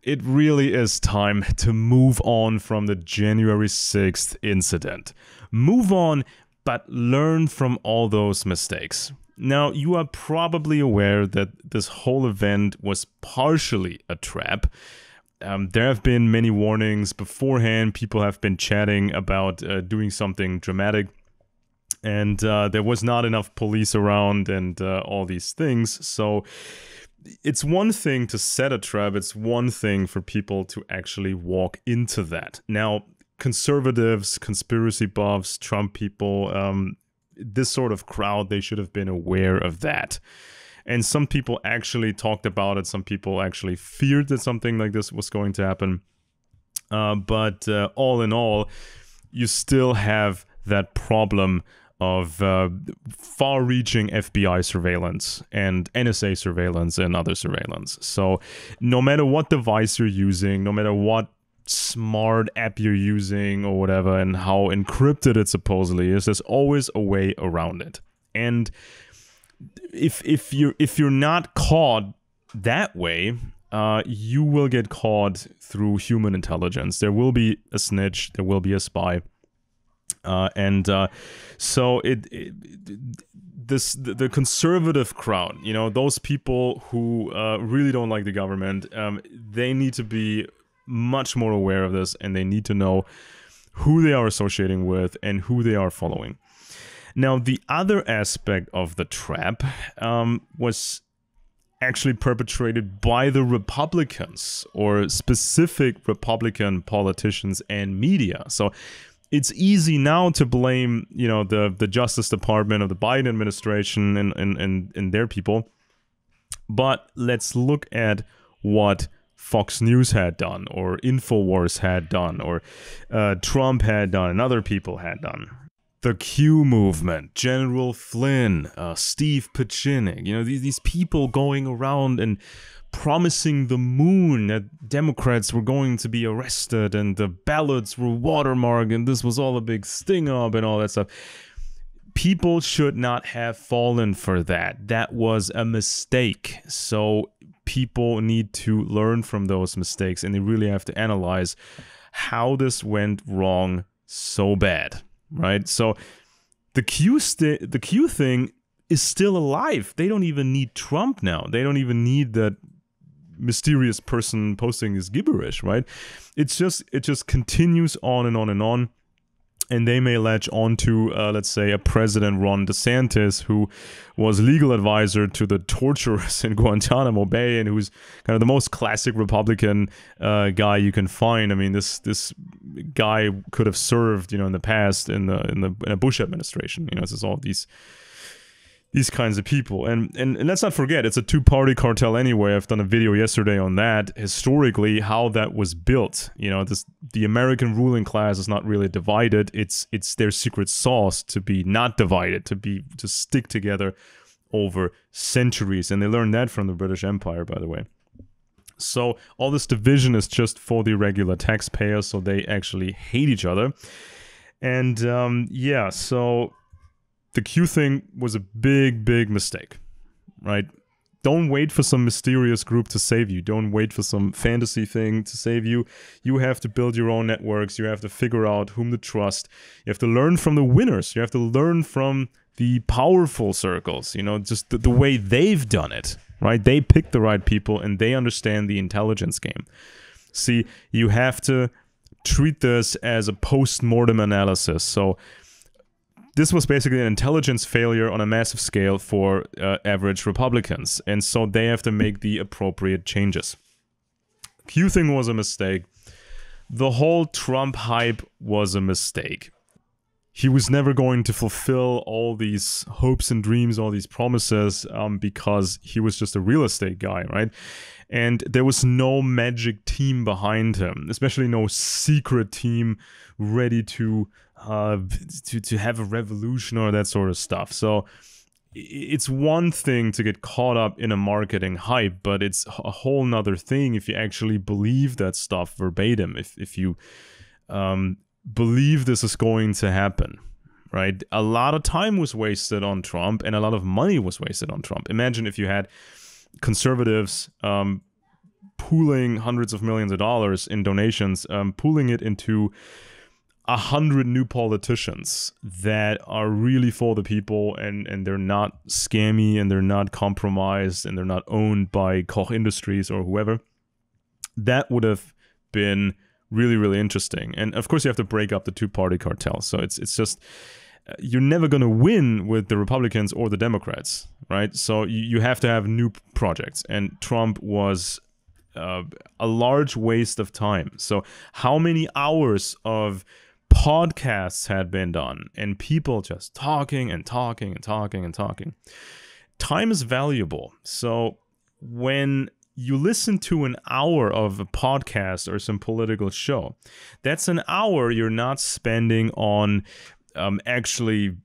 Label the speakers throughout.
Speaker 1: it really is time to move on from the January 6th incident. Move on, but learn from all those mistakes. Now, you are probably aware that this whole event was partially a trap. There have been many warnings beforehand. People have been chatting about doing something dramatic. And there was not enough police around and all these things. So it's one thing to set a trap. It's one thing for people to actually walk into that. Now, conservatives, conspiracy buffs, Trump people, this sort of crowd, they should have been aware of that. And some people actually talked about it. Some people actually feared that something like this was going to happen. But all in all, you still have that problem of far-reaching FBI surveillance and NSA surveillance and other surveillance. So no matter what device you're using, no matter what smart app you're using or whatever, and how encrypted it supposedly is, there's always a way around it. And if you're not caught that way, you will get caught through human intelligence. There will be a snitch, there will be a spy. So the conservative crowd, you know, those people who really don't like the government, they need to be much more aware of this, and they need to know who they are associating with and who they are following. Now, the other aspect of the trap was actually perpetrated by the Republicans, or specific Republican politicians and media. So it's easy now to blame, you know, the Justice Department of the Biden administration and their people. But let's look at what Fox News had done, or InfoWars had done, or Trump had done, and other people had done. The Q movement, General Flynn, Steve Pieczenik, you know, these people going around and promising the moon that Democrats were going to be arrested and the ballots were watermarked and this was all a big sting-up and all that stuff. People should not have fallen for that. That was a mistake. So people need to learn from those mistakes, and they really have to analyze how this went wrong so bad, right? So the Q thing is still alive. They don't even need Trump now. They don't even need that mysterious person posting his gibberish, right? It just continues on and on and on. And they may latch on to, let's say, a President Ron DeSantis, who was legal advisor to the torturers in Guantanamo Bay, and who's kind of the most classic Republican guy you can find. I mean, this guy could have served, you know, in the past in a Bush administration. You know, it's all these kinds of people. And let's not forget, it's a two-party cartel anyway. I've done a video yesterday on that, historically, how that was built. You know, the American ruling class is not really divided. It's their secret sauce to be not divided, to stick together over centuries. And they learned that from the British Empire, by the way. So all this division is just for the regular taxpayers, so they actually hate each other. And yeah, so the Q thing was a big, big mistake, right? Don't wait for some mysterious group to save you. Don't wait for some fantasy thing to save you. You have to build your own networks. You have to figure out whom to trust. You have to learn from the winners. You have to learn from the powerful circles, you know, just the way they've done it, right? They pick the right people and they understand the intelligence game. See, you have to treat this as a post-mortem analysis. So this was basically an intelligence failure on a massive scale for average Republicans. And so they have to make the appropriate changes. Q thing was a mistake. The whole Trump hype was a mistake. He was never going to fulfill all these hopes and dreams, all these promises, because he was just a real estate guy, right? And there was no magic team behind him, especially no secret team ready to have a revolution or that sort of stuff. So it's one thing to get caught up in a marketing hype, but it's a whole nother thing if you actually believe that stuff verbatim, if you believe this is going to happen, right? A lot of time was wasted on Trump and a lot of money was wasted on Trump. Imagine if you had conservatives pooling hundreds of millions of dollars in donations, pooling it into 100 new politicians that are really for the people, and they're not scammy, and they're not compromised, and they're not owned by Koch Industries or whoever. That would have been really, really interesting. And of course, you have to break up the two-party cartel. So it's just, you're never going to win with the Republicans or the Democrats, right? So you have to have new projects. And Trump was a large waste of time. So how many hours of podcasts had been done and people just talking and talking and talking and talking? Time is valuable. So when you listen to an hour of a podcast or some political show, that's an hour you're not spending on actually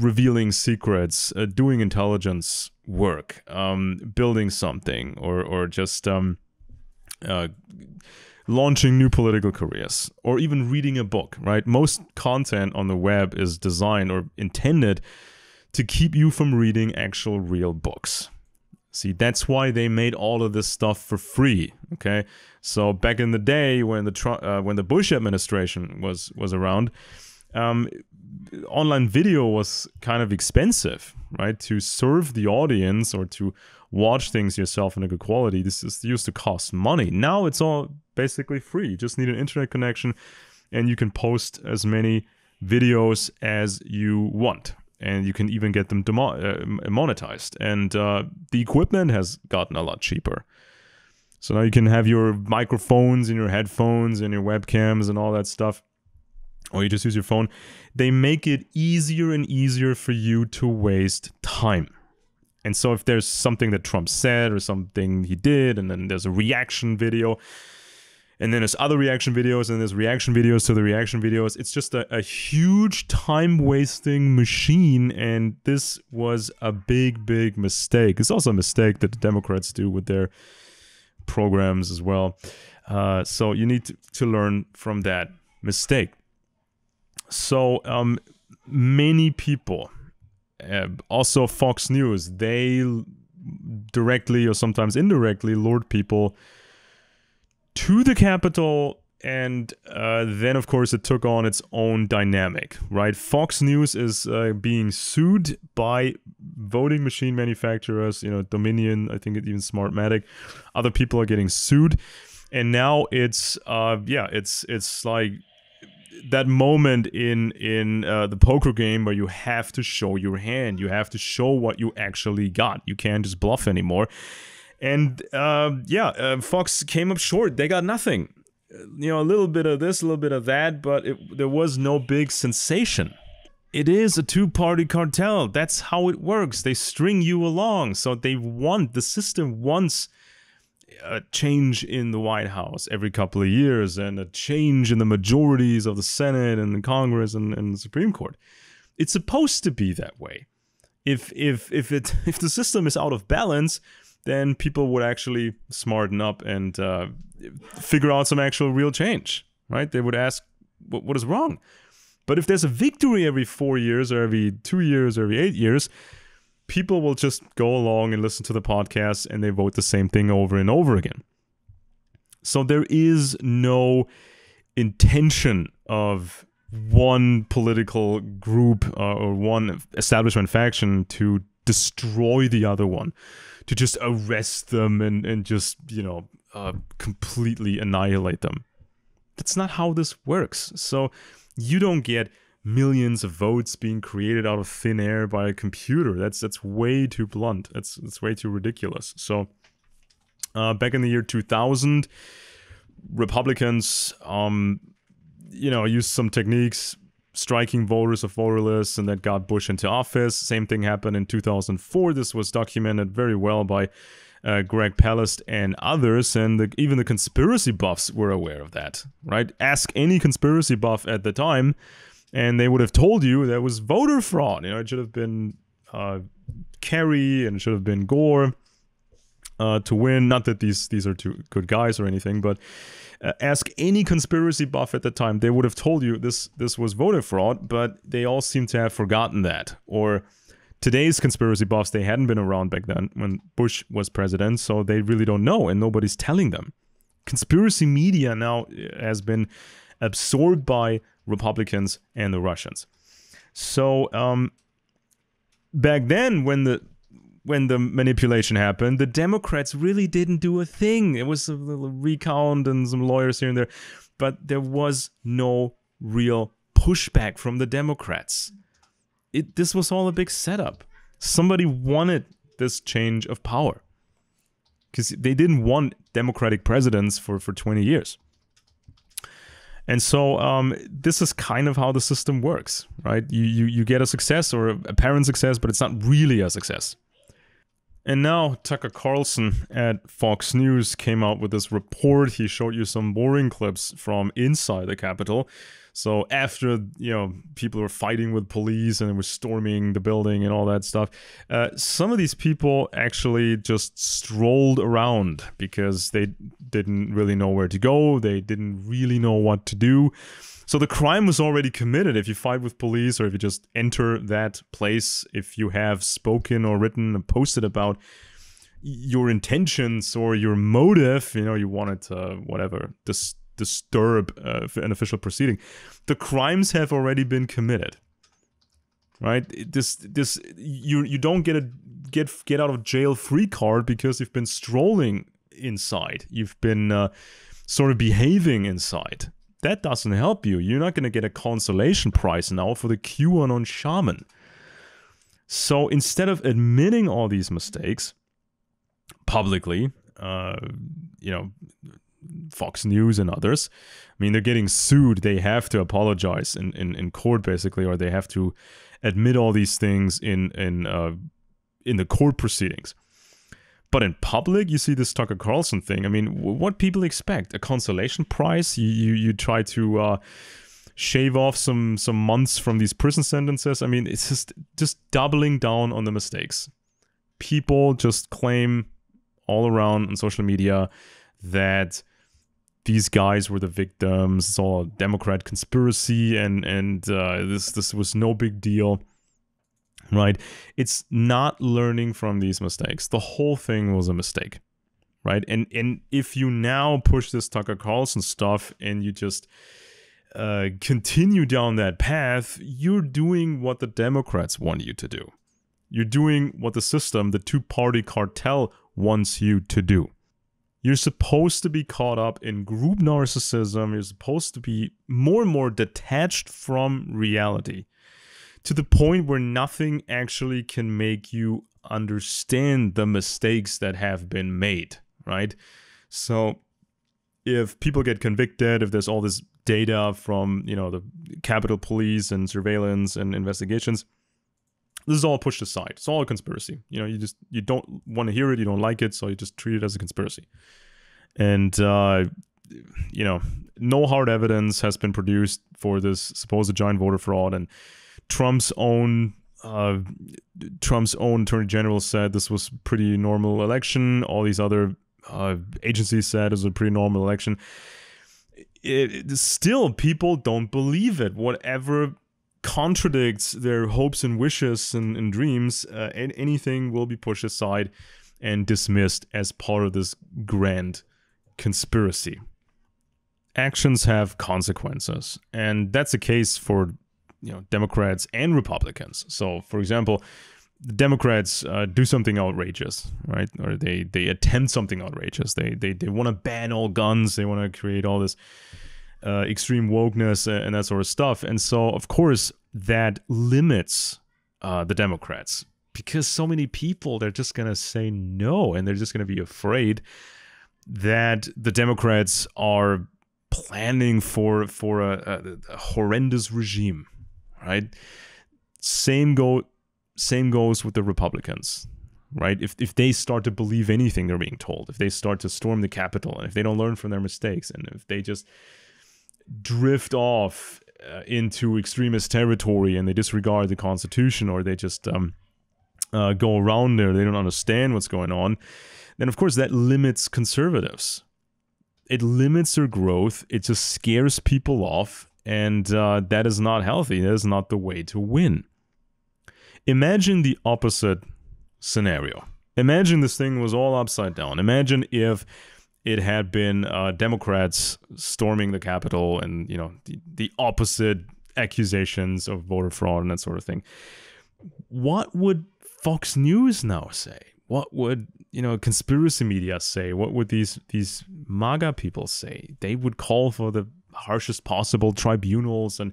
Speaker 1: revealing secrets, doing intelligence work, building something, or just launching new political careers, or even reading a book, right? Most content on the web is designed or intended to keep you from reading actual real books. See, that's why they made all of this stuff for free, okay? So back in the day when the Bush administration was around, online video was kind of expensive, right? To serve the audience or to watch things yourself in a good quality, this used to cost money. Now it's all basically free. You just need an internet connection, and you can post as many videos as you want. And you can even get them monetized. And the equipment has gotten a lot cheaper. So now you can have your microphones and your headphones and your webcams and all that stuff. Or you just use your phone. They make it easier and easier for you to waste time. And so if there's something that Trump said or something he did, and then there's a reaction video, and then there's other reaction videos, and there's reaction videos to the reaction videos. It's just a huge time-wasting machine, and this was a big, big mistake. It's also a mistake that the Democrats do with their programs as well. So you need to learn from that mistake. So many people, also Fox News, they directly or sometimes indirectly lured people to the Capitol, and then of course it took on its own dynamic, right? Fox News is being sued by voting machine manufacturers, Dominion, I think even Smartmatic. Other people are getting sued, and now it's like that moment in the poker game where you have to show your hand, you have to show what you actually got. You can't just bluff anymore. And Fox came up short. They got nothing. A little bit of this, a little bit of that, but there was no big sensation. It is a two-party cartel. That's how it works. They string you along. So the system wants a change in the White House every couple of years, and a change in the majorities of the Senate and the Congress and the Supreme Court. It's supposed to be that way. If the system is out of balance, then people would actually smarten up and figure out some actual real change, right? They would ask, what is wrong? But if there's a victory every 4 years or every 2 years or every 8 years, people will just go along and listen to the podcast, and they vote the same thing over and over again. So there is no intention of one political group or one establishment faction to destroy the other one, to just arrest them and just, completely annihilate them. That's not how this works. So you don't get millions of votes being created out of thin air by a computer. That's way too blunt. That's way too ridiculous. So back in the year 2000, Republicans, used some techniques, striking voters of voter lists, and that got Bush into office. Same thing happened in 2004. This was documented very well by Greg Palast and others, and even the conspiracy buffs were aware of that, right? Ask any conspiracy buff at the time, and they would have told you there was voter fraud. It should have been Kerry, and it should have been Gore to win. Not that these are two good guys or anything, but ask any conspiracy buff at the time, they would have told you this was voter fraud, but they all seem to have forgotten that, or Today's conspiracy buffs, they hadn't been around back then when Bush was president, so they really don't know, and nobody's telling them. Conspiracy media now has been absorbed by Republicans and the Russians. So back then, when the manipulation happened, the Democrats really didn't do a thing. It was a little recount and some lawyers here and there, but there was no real pushback from the Democrats. This was all a big setup. Somebody wanted this change of power because they didn't want Democratic presidents for 20 years. And so this is kind of how the system works, right? You get a success or a apparent success, but it's not really a success. And now Tucker Carlson at Fox News came out with this report. He showed you some boring clips from inside the Capitol. So after, people were fighting with police and were storming the building and all that stuff, some of these people actually just strolled around because they didn't really know where to go. They didn't really know what to do. So the crime was already committed if you fight with police or if you just enter that place, if you have spoken or written and posted about your intentions or your motive, you wanted to, disturb an official proceeding. The crimes have already been committed, right? You don't get a get out of jail free card because you've been strolling inside. You've been sort of behaving inside. That doesn't help you. You're not going to get a consolation prize now for the QAnon shaman. So instead of admitting all these mistakes publicly, Fox News and others, they're getting sued. They have to apologize in court, basically, or they have to admit all these things in the court proceedings. But in public, you see this Tucker Carlson thing. What people expect? A consolation prize? You try to shave off some months from these prison sentences? It's just doubling down on the mistakes. People just claim all around on social media that these guys were the victims. It's all a Democrat conspiracy, and this was no big deal. Right? It's not learning from these mistakes. The whole thing was a mistake, right? And if you now push this Tucker Carlson stuff and you just continue down that path, you're doing what the Democrats want you to do. You're doing what the system, the two-party cartel, wants you to do. You're supposed to be caught up in group narcissism. You're supposed to be more and more detached from reality, to the point where nothing actually can make you understand the mistakes that have been made, right? So if people get convicted, if there's all this data from, the Capitol Police and surveillance and investigations, this is all pushed aside. It's all a conspiracy. You don't want to hear it, you don't like it, so you just treat it as a conspiracy. And, no hard evidence has been produced for this supposed giant voter fraud, and Trump's own attorney general said this was a pretty normal election. All these other agencies said it was a pretty normal election. Still, people don't believe it. Whatever contradicts their hopes and wishes and dreams, anything will be pushed aside and dismissed as part of this grand conspiracy. Actions have consequences, and that's the case for Democrats and Republicans. So, for example, the Democrats do something outrageous, right? Or they attempt something outrageous. They want to ban all guns. They want to create all this extreme wokeness and that sort of stuff. And so, of course, that limits the Democrats, because so many people, they're just going to say no, and they're just going to be afraid that the Democrats are planning for a horrendous regime. Right? Same goes with the Republicans, right? If they start to believe anything they're being told, if they start to storm the Capitol, and if they don't learn from their mistakes, and if they just drift off into extremist territory and they disregard the Constitution, or they just go around there, they don't understand what's going on, then of course that limits conservatives. It limits their growth. It just scares people off. And that is not healthy. That is not the way to win. Imagine the opposite scenario. Imagine this thing was all upside down. Imagine if it had been Democrats storming the Capitol and, you know, the opposite accusations of voter fraud and that sort of thing. What would Fox News now say? What would, you know, conspiracy media say? What would these MAGA people say? They would call for the harshest possible tribunals and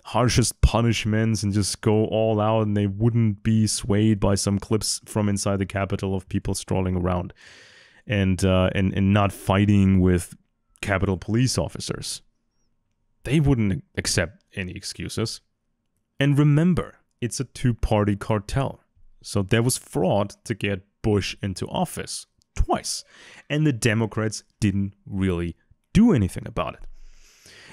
Speaker 1: harshest punishments and just go all out, and they wouldn't be swayed by some clips from inside the Capitol of people strolling around and not fighting with Capitol police officers. They wouldn't accept any excuses. And remember, it's a two-party cartel. So there was fraud to get Bush into office twice. And the Democrats didn't really do anything about it.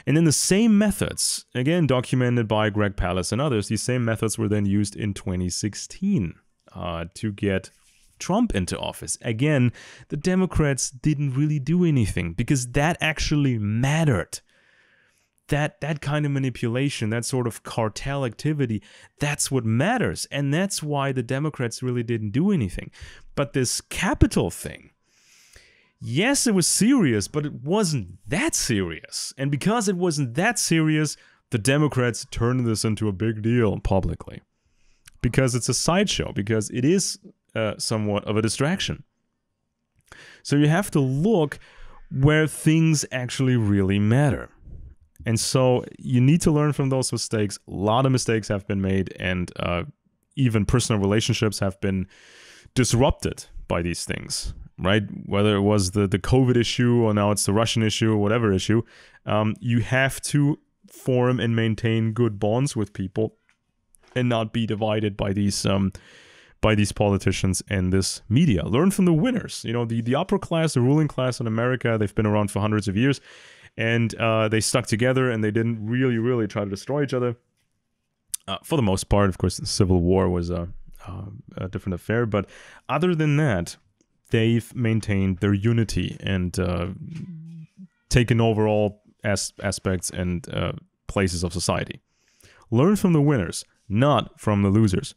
Speaker 1: And then the same methods, again documented by Greg Palast and others, these same methods were then used in 2016 to get Trump into office. Again, the Democrats didn't really do anything because that actually mattered. That kind of manipulation, that sort of cartel activity, that's what matters. And that's why the Democrats really didn't do anything. But this Capitol thing, yes, it was serious, but it wasn't that serious. And because it wasn't that serious, the Democrats turned this into a big deal publicly. Because it's a sideshow, because it is somewhat of a distraction. So you have to look where things actually really matter. And so you need to learn from those mistakes. A lot of mistakes have been made, and even personal relationships have been disrupted by these things, right? Whether it was the COVID issue or now it's the Russian issue or whatever issue, you have to form and maintain good bonds with people and not be divided by these politicians and this media. Learn from the winners. You know, the upper class, the ruling class in America, they've been around for hundreds of years, and they stuck together and they didn't really try to destroy each other. For the most part, of course, the Civil War was a different affair, but other than that, they've maintained their unity and taken over all aspects and places of society. Learn from the winners, not from the losers.